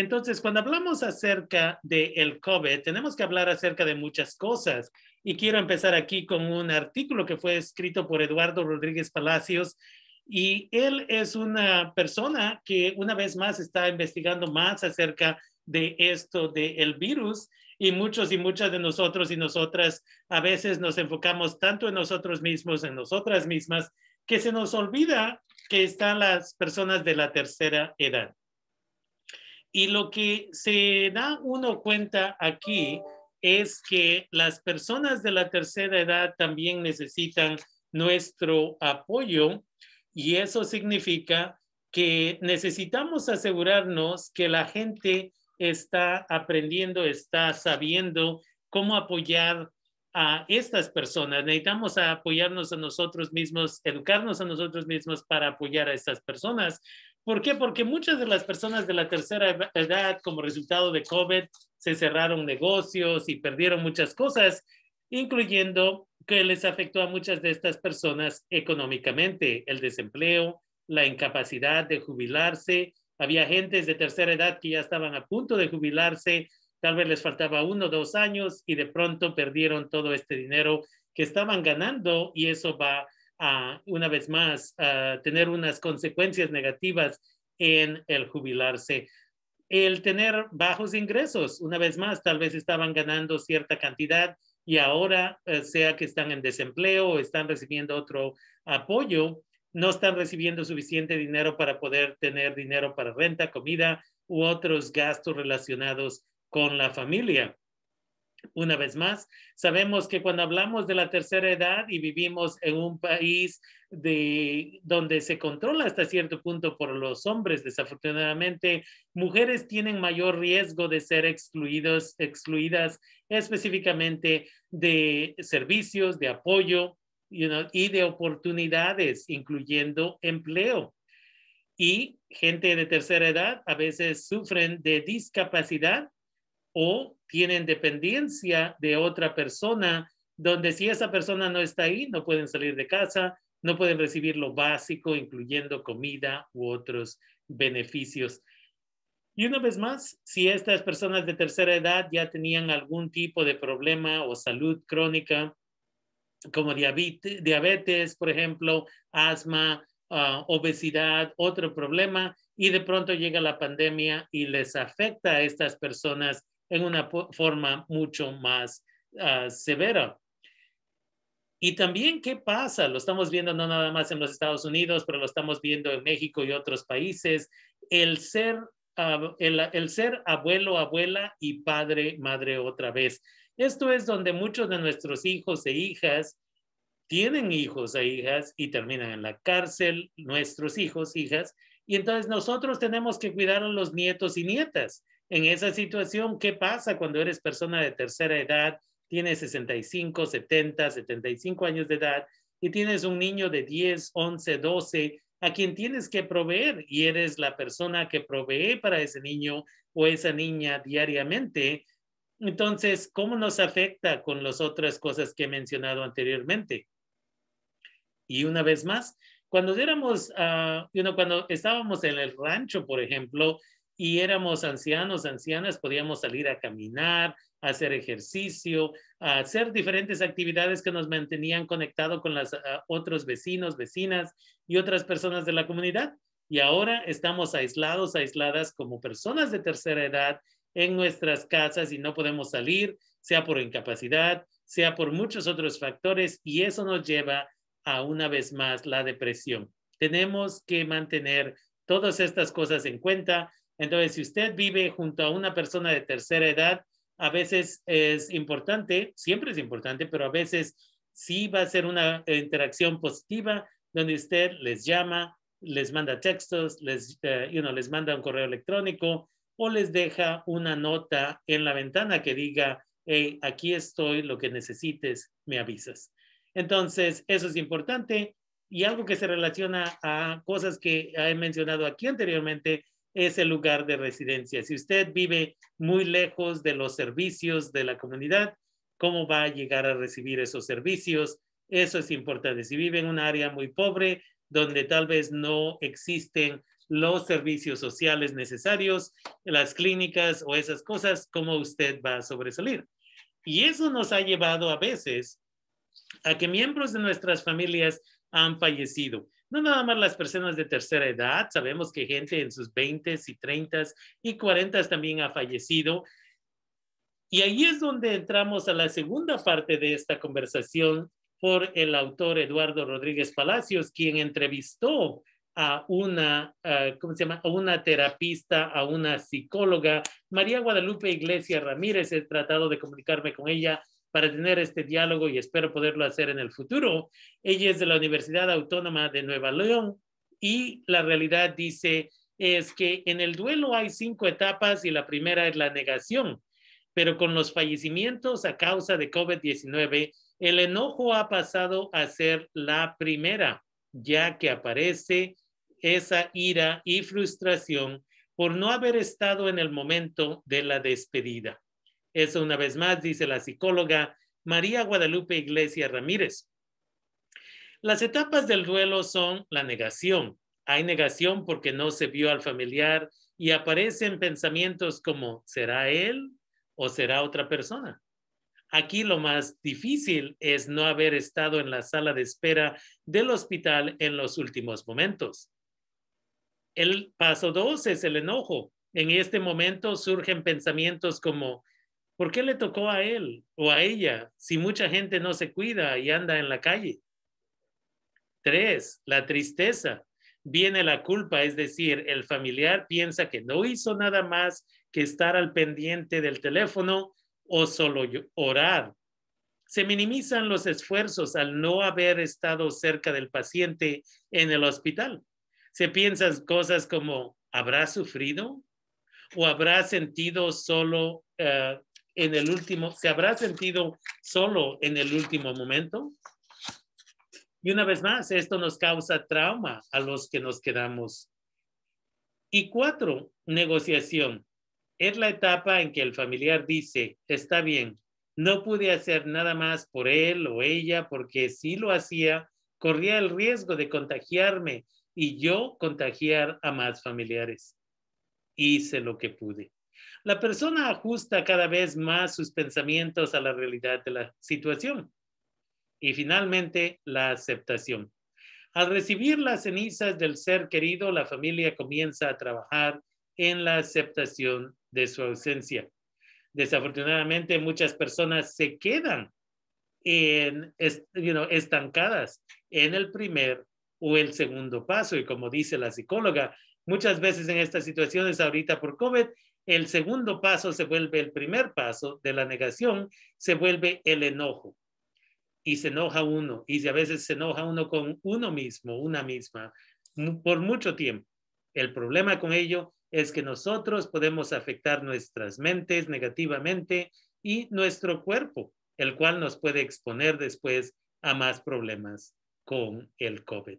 Entonces, cuando hablamos acerca del COVID, tenemos que hablar acerca de muchas cosas. Y quiero empezar aquí con un artículo que fue escrito por Eduardo Rodríguez Palacios. Y él es una persona que una vez más está investigando más acerca de esto del virus. Y muchos y muchas de nosotros y nosotras a veces nos enfocamos tanto en nosotros mismos, en nosotras mismas, que se nos olvida que están las personas de la tercera edad. Y lo que se da uno cuenta aquí es que las personas de la tercera edad también necesitan nuestro apoyo y eso significa que necesitamos asegurarnos que la gente está aprendiendo, está sabiendo cómo apoyar a estas personas. Necesitamos apoyarnos a nosotros mismos, educarnos a nosotros mismos para apoyar a estas personas. ¿Por qué? Porque muchas de las personas de la tercera edad, como resultado de COVID, se cerraron negocios y perdieron muchas cosas, incluyendo que les afectó a muchas de estas personas económicamente, el desempleo, la incapacidad de jubilarse. Había gentes de tercera edad que ya estaban a punto de jubilarse, tal vez les faltaba 1 o 2 años y de pronto perdieron todo este dinero que estaban ganando y eso va una vez más, tener unas consecuencias negativas en el jubilarse. El tener bajos ingresos, una vez más, tal vez estaban ganando cierta cantidad y ahora, sea que están en desempleo o están recibiendo otro apoyo, no están recibiendo suficiente dinero para poder tener dinero para renta, comida u otros gastos relacionados con la familia. Una vez más, sabemos que cuando hablamos de la tercera edad y vivimos en un país donde se controla hasta cierto punto por los hombres, desafortunadamente, mujeres tienen mayor riesgo de ser excluidas específicamente de servicios, de apoyo y de oportunidades, incluyendo empleo. Y gente de tercera edad a veces sufren de discapacidad o tienen dependencia de otra persona, donde si esa persona no está ahí, no pueden salir de casa, no pueden recibir lo básico, incluyendo comida u otros beneficios. Y una vez más, si estas personas de tercera edad ya tenían algún tipo de problema o salud crónica, como diabetes, por ejemplo, asma, obesidad, otro problema, y de pronto llega la pandemia y les afecta a estas personas en una forma mucho más severa. Y también, ¿qué pasa? Lo estamos viendo no nada más en los Estados Unidos, pero lo estamos viendo en México y otros países. El ser abuelo, abuela y padre, madre otra vez. Esto es donde muchos de nuestros hijos e hijas tienen hijos e hijas y terminan en la cárcel, nuestros hijos, hijas, y entonces nosotros tenemos que cuidar a los nietos y nietas. En esa situación, ¿qué pasa cuando eres persona de tercera edad, tienes 65, 70, 75 años de edad y tienes un niño de 10, 11, 12 a quien tienes que proveer y eres la persona que provee para ese niño o esa niña diariamente? Entonces, ¿cómo nos afecta con las otras cosas que he mencionado anteriormente? Y una vez más, cuando cuando estábamos en el rancho, por ejemplo, y éramos ancianos, ancianas, podíamos salir a caminar, a hacer ejercicio, a hacer diferentes actividades que nos mantenían conectados con los otros vecinos, vecinas y otras personas de la comunidad. Y ahora estamos aislados, aisladas como personas de tercera edad en nuestras casas y no podemos salir, sea por incapacidad, sea por muchos otros factores, y eso nos lleva a una vez más la depresión. Tenemos que mantener todas estas cosas en cuenta. Entonces, si usted vive junto a una persona de tercera edad, a veces es importante, siempre es importante, pero a veces sí va a ser una interacción positiva donde usted les llama, les manda textos, les manda un correo electrónico o les deja una nota en la ventana que diga, hey, aquí estoy, lo que necesites, me avisas. Entonces, eso es importante. Y algo que se relaciona a cosas que he mencionado aquí anteriormente es el lugar de residencia. Si usted vive muy lejos de los servicios de la comunidad, ¿cómo va a llegar a recibir esos servicios? Eso es importante. Si vive en un área muy pobre, donde tal vez no existen los servicios sociales necesarios, las clínicas o esas cosas, cómo usted va a sobresalir. Y eso nos ha llevado a veces a que miembros de nuestras familias han fallecido. No nada más las personas de tercera edad, sabemos que gente en sus 20s y 30s y 40s también ha fallecido. Y ahí es donde entramos a la segunda parte de esta conversación por el autor Eduardo Rodríguez Palacios, quien entrevistó a una, ¿cómo se llama? A una terapista, a una psicóloga, María Guadalupe Iglesias Ramírez. He tratado de comunicarme con ella para tener este diálogo y espero poderlo hacer en el futuro. Ella es de la Universidad Autónoma de Nueva León y la realidad dice es que en el duelo hay 5 etapas y la primera es la negación. Pero con los fallecimientos a causa de COVID-19, el enojo ha pasado a ser la primera, ya que aparece esa ira y frustración por no haber estado en el momento de la despedida. Eso una vez más dice la psicóloga María Guadalupe Iglesias Ramírez. Las etapas del duelo son la negación. Hay negación porque no se vio al familiar y aparecen pensamientos como ¿será él o será otra persona? Aquí lo más difícil es no haber estado en la sala de espera del hospital en los últimos momentos. El paso 2 es el enojo. En este momento surgen pensamientos como ¿por qué le tocó a él o a ella si mucha gente no se cuida y anda en la calle? 3, la tristeza. Viene la culpa, es decir, el familiar piensa que no hizo nada más que estar al pendiente del teléfono o solo orar. Se minimizan los esfuerzos al no haber estado cerca del paciente en el hospital. Se piensan cosas como, ¿habrá sufrido? ¿O habrá sentido solo en el último, se habrá sentido solo en el último momento? Y una vez más, esto nos causa trauma a los que nos quedamos. Y 4, negociación. Es la etapa en que el familiar dice, está bien, no pude hacer nada más por él o ella porque si lo hacía, corría el riesgo de contagiarme y yo contagiar a más familiares. Hice lo que pude. La persona ajusta cada vez más sus pensamientos a la realidad de la situación. Y finalmente, la aceptación. Al recibir las cenizas del ser querido, la familia comienza a trabajar en la aceptación de su ausencia. Desafortunadamente, muchas personas se quedan estancadas en el primer o el segundo paso. Y como dice la psicóloga, muchas veces en estas situaciones ahorita por COVID, el segundo paso se vuelve el primer paso de la negación, se vuelve el enojo. Y se enoja uno, y a veces se enoja uno con uno mismo, una misma, por mucho tiempo. El problema con ello es que nosotros podemos afectar nuestras mentes negativamente y nuestro cuerpo, el cual nos puede exponer después a más problemas con el COVID.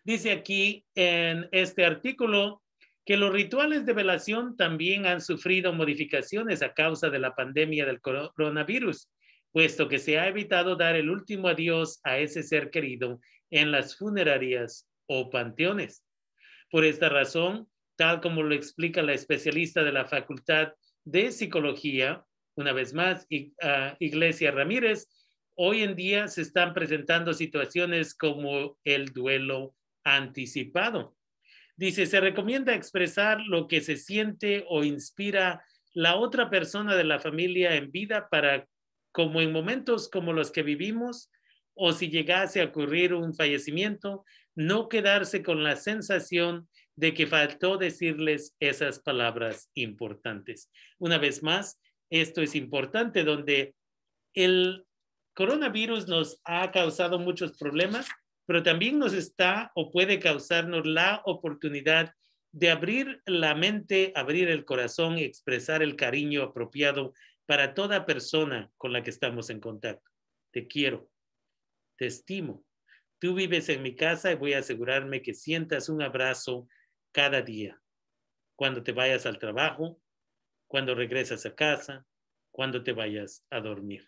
Dice aquí en este artículo que los rituales de velación también han sufrido modificaciones a causa de la pandemia del coronavirus, puesto que se ha evitado dar el último adiós a ese ser querido en las funerarias o panteones. Por esta razón, tal como lo explica la especialista de la Facultad de Psicología, una vez más, Iglesias Ramírez, hoy en día se están presentando situaciones como el duelo anticipado. Dice, se recomienda expresar lo que se siente o inspira la otra persona de la familia en vida para, como en momentos como los que vivimos, o si llegase a ocurrir un fallecimiento, no quedarse con la sensación de que faltó decirles esas palabras importantes. Una vez más, esto es importante, donde el coronavirus nos ha causado muchos problemas, pero también nos está o puede causarnos la oportunidad de abrir la mente, abrir el corazón, expresar el cariño apropiado para toda persona con la que estamos en contacto. Te quiero, te estimo. Tú vives en mi casa y voy a asegurarme que sientas un abrazo cada día. Cuando te vayas al trabajo, cuando regresas a casa, cuando te vayas a dormir.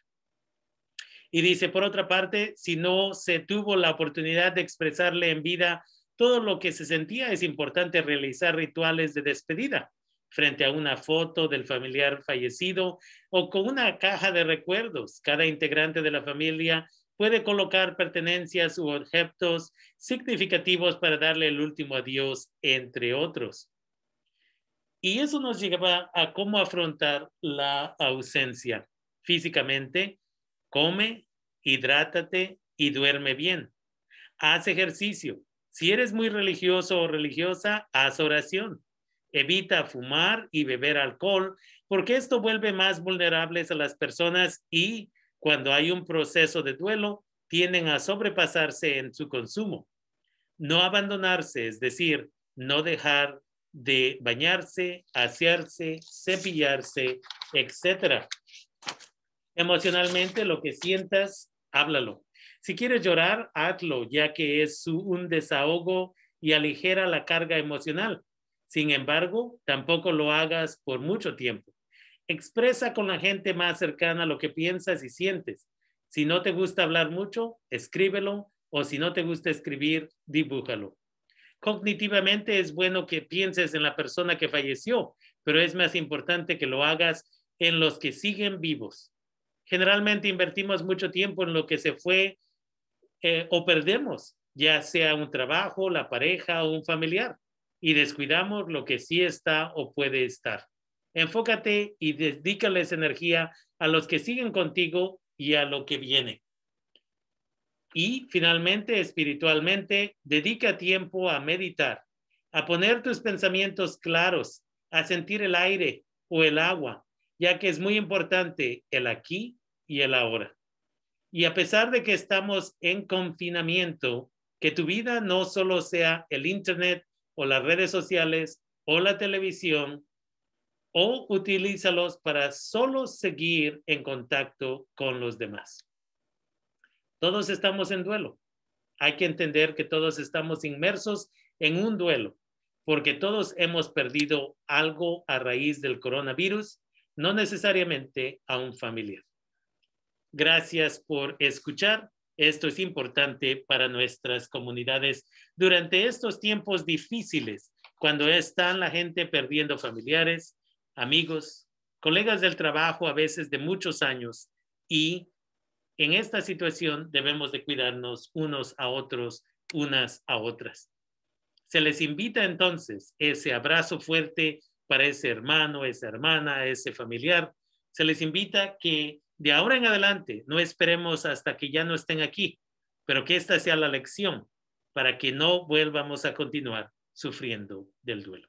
Y dice, por otra parte, si no se tuvo la oportunidad de expresarle en vida todo lo que se sentía, es importante realizar rituales de despedida frente a una foto del familiar fallecido o con una caja de recuerdos. Cada integrante de la familia puede colocar pertenencias u objetos significativos para darle el último adiós, entre otros. Y eso nos lleva a cómo afrontar la ausencia. Físicamente, come, hidrátate y duerme bien. Haz ejercicio. Si eres muy religioso o religiosa, haz oración. Evita fumar y beber alcohol, porque esto vuelve más vulnerables a las personas y cuando hay un proceso de duelo, tienden a sobrepasarse en su consumo. No abandonarse, es decir, no dejar de bañarse, asearse, cepillarse, etc. Emocionalmente, lo que sientas, háblalo. Si quieres llorar, hazlo, ya que es un desahogo y aligera la carga emocional. Sin embargo, tampoco lo hagas por mucho tiempo. Expresa con la gente más cercana lo que piensas y sientes. Si no te gusta hablar mucho, escríbelo, o si no te gusta escribir, dibújalo. Cognitivamente es bueno que pienses en la persona que falleció, pero es más importante que lo hagas en los que siguen vivos. Generalmente invertimos mucho tiempo en lo que se fue o perdemos, ya sea un trabajo, la pareja o un familiar, y descuidamos lo que sí está o puede estar. Enfócate y dedícales energía a los que siguen contigo y a lo que viene. Y finalmente, espiritualmente, dedica tiempo a meditar, a poner tus pensamientos claros, a sentir el aire o el agua, ya que es muy importante el aquí y el ahora. Y a pesar de que estamos en confinamiento, que tu vida no solo sea el internet o las redes sociales o la televisión, o utilízalos para solo seguir en contacto con los demás. Todos estamos en duelo. Hay que entender que todos estamos inmersos en un duelo, porque todos hemos perdido algo a raíz del coronavirus, no necesariamente a un familiar. Gracias por escuchar. Esto es importante para nuestras comunidades durante estos tiempos difíciles, cuando están la gente perdiendo familiares, amigos, colegas del trabajo, a veces de muchos años, y en esta situación debemos de cuidarnos unos a otros, unas a otras. Se les invita entonces ese abrazo fuerte para ese hermano, esa hermana, ese familiar. Se les invita que de ahora en adelante no esperemos hasta que ya no estén aquí, pero que esta sea la lección para que no vuelvamos a continuar sufriendo del duelo.